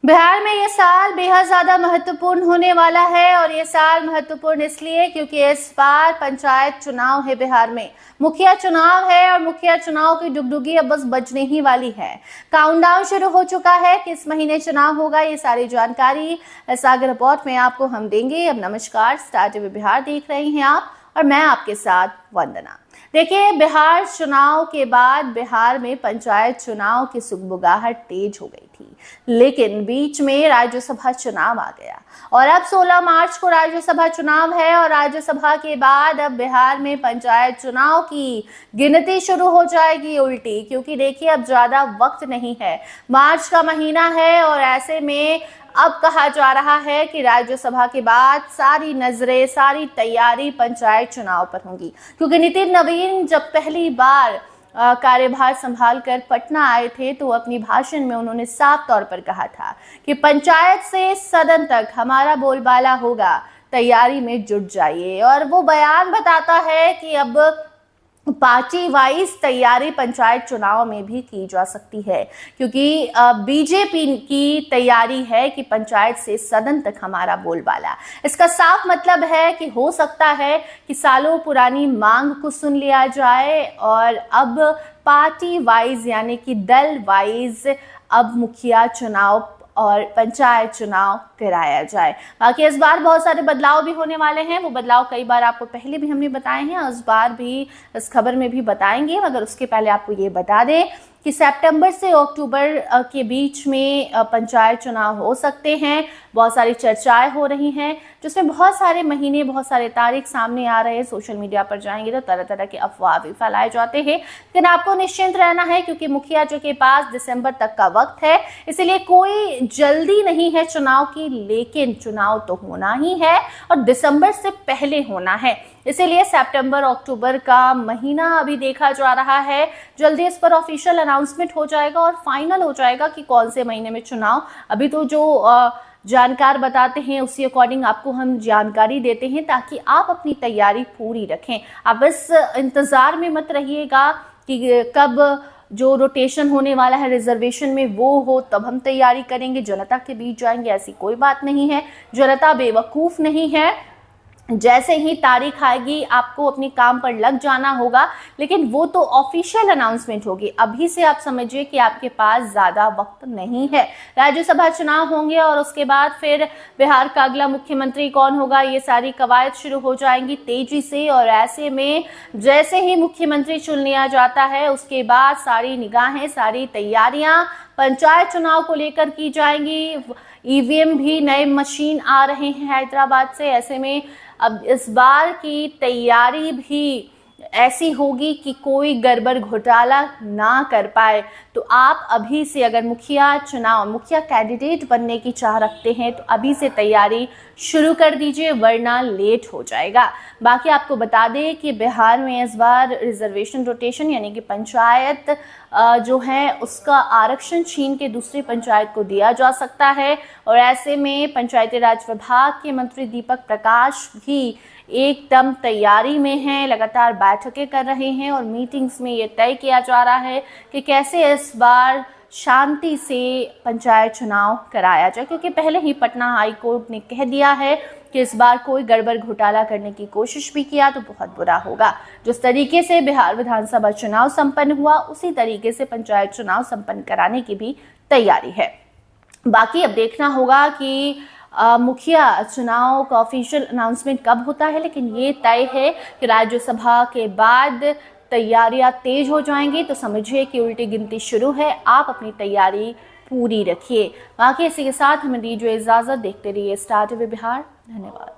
बिहार में ये साल बेहद ज्यादा महत्वपूर्ण होने वाला है और ये साल महत्वपूर्ण इसलिए क्योंकि इस बार पंचायत चुनाव है। बिहार में मुखिया चुनाव है और मुखिया चुनाव की डुगडुगी अब बस बजने ही वाली है। काउंटडाउन शुरू हो चुका है कि इस महीने चुनाव होगा। ये सारी जानकारी सागर रिपोर्ट में आपको हम देंगे। अब नमस्कार, स्टार टीवी बिहार देख रहे हैं आप और मैं आपके साथ वंदना। देखिए, बिहार चुनाव के बाद बिहार में पंचायत चुनाव की सुगबुगाहट तेज हो गई थी, लेकिन बीच में राज्यसभा चुनाव आ गया और अब 16 मार्च को राज्यसभा चुनाव है और राज्यसभा के बाद अब बिहार में पंचायत चुनाव की गिनती शुरू हो जाएगी उल्टी, क्योंकि देखिए अब ज्यादा वक्त नहीं है। मार्च का महीना है और ऐसे में अब कहा जा रहा है कि राज्यसभा के बाद सारी नजरें, सारी तैयारी पंचायत चुनाव पर होंगी, क्योंकि नितिन नवीन जब पहली बार कार्यभार संभाल कर पटना आए थे तो अपनी भाषण में उन्होंने साफ तौर पर कहा था कि पंचायत से सदन तक हमारा बोलबाला होगा, तैयारी में जुट जाइए। और वो बयान बताता है कि अब पार्टी वाइज तैयारी पंचायत चुनाव में भी की जा सकती है, क्योंकि बीजेपी की तैयारी है कि पंचायत से सदन तक हमारा बोलबाला। इसका साफ मतलब है कि हो सकता है कि सालों पुरानी मांग को सुन लिया जाए और अब पार्टी वाइज यानी कि दल वाइज अब मुखिया चुनाव और पंचायत चुनाव कराया जाए। बाकी इस बार बहुत सारे बदलाव भी होने वाले हैं। वो बदलाव कई बार आपको पहले भी हमने बताए हैं और इस बार भी इस खबर में भी बताएंगे, मगर उसके पहले आपको ये बता दें कि सितंबर से अक्टूबर के बीच में पंचायत चुनाव हो सकते हैं। बहुत सारी चर्चाएं हो रही हैं, जिसमें बहुत सारे महीने, बहुत सारे तारीख सामने आ रहे हैं। सोशल मीडिया पर जाएंगे तो तरह तरह के अफवाह भी फैलाए जाते हैं, लेकिन आपको निश्चिंत रहना है क्योंकि मुखिया जी के पास दिसंबर तक का वक्त है, इसलिए कोई जल्दी नहीं है चुनाव की, लेकिन चुनाव तो होना ही है और दिसंबर से पहले होना है। इसीलिए सितंबर अक्टूबर का महीना अभी देखा जा रहा है। जल्दी इस पर ऑफिशियल अनाउंसमेंट हो जाएगा और फाइनल हो जाएगा कि कौन से महीने में चुनाव। अभी तो जो जानकार बताते हैं उसी अकॉर्डिंग आपको हम जानकारी देते हैं, ताकि आप अपनी तैयारी पूरी रखें। आप इस इंतजार में मत रहिएगा कि कब जो रोटेशन होने वाला है रिजर्वेशन में वो हो तब हम तैयारी करेंगे, जनता के बीच जाएंगे, ऐसी कोई बात नहीं है। जनता बेवकूफ नहीं है। जैसे ही तारीख आएगी आपको अपने काम पर लग जाना होगा, लेकिन वो तो ऑफिशियल अनाउंसमेंट होगी। अभी से आप समझिए कि आपके पास ज्यादा वक्त नहीं है। राज्यसभा चुनाव होंगे और उसके बाद फिर बिहार का अगला मुख्यमंत्री कौन होगा, ये सारी कवायद शुरू हो जाएंगी तेजी से। और ऐसे में जैसे ही मुख्यमंत्री चुन लिया जाता है उसके बाद सारी निगाहें, सारी तैयारियां पंचायत चुनाव को लेकर की जाएंगी। ईवीएम भी नए मशीन आ रहे हैं हैदराबाद से। ऐसे में अब इस बार की तैयारी भी ऐसी होगी कि कोई गड़बड़ घोटाला ना कर पाए। तो आप अभी से अगर मुखिया कैंडिडेट बनने की चाह रखते हैं तो अभी से तैयारी शुरू कर दीजिए, वरना लेट हो जाएगा। बाकी आपको बता दें कि बिहार में इस बार रिजर्वेशन रोटेशन यानी कि पंचायत जो है उसका आरक्षण छीन के दूसरी पंचायत को दिया जा सकता है। और ऐसे में पंचायती राज विभाग के मंत्री दीपक प्रकाश भी एकदम तैयारी में हैं, लगातार बैठकें कर रहे हैं और मीटिंग्स में ये तय किया जा रहा है कि कैसे इस बार शांति से पंचायत चुनाव कराया जाए, क्योंकि पहले ही पटना हाई कोर्ट ने कह दिया है कि इस बार कोई गड़बड़ घोटाला करने की कोशिश भी किया तो बहुत बुरा होगा। जिस तरीके से बिहार विधानसभा चुनाव संपन्न हुआ उसी तरीके से पंचायत चुनाव संपन्न कराने की भी तैयारी है। बाकी अब देखना होगा कि मुखिया चुनाव का ऑफिशियल अनाउंसमेंट कब होता है, लेकिन ये तय है कि राज्यसभा के बाद तैयारियां तेज हो जाएंगी। तो समझिए कि उल्टी गिनती शुरू है। आप अपनी तैयारी पूरी रखिए। बाकी इसी के साथ हमें दीजिए इजाजत। देखते रहिए स्टार टीवी बिहार। धन्यवाद।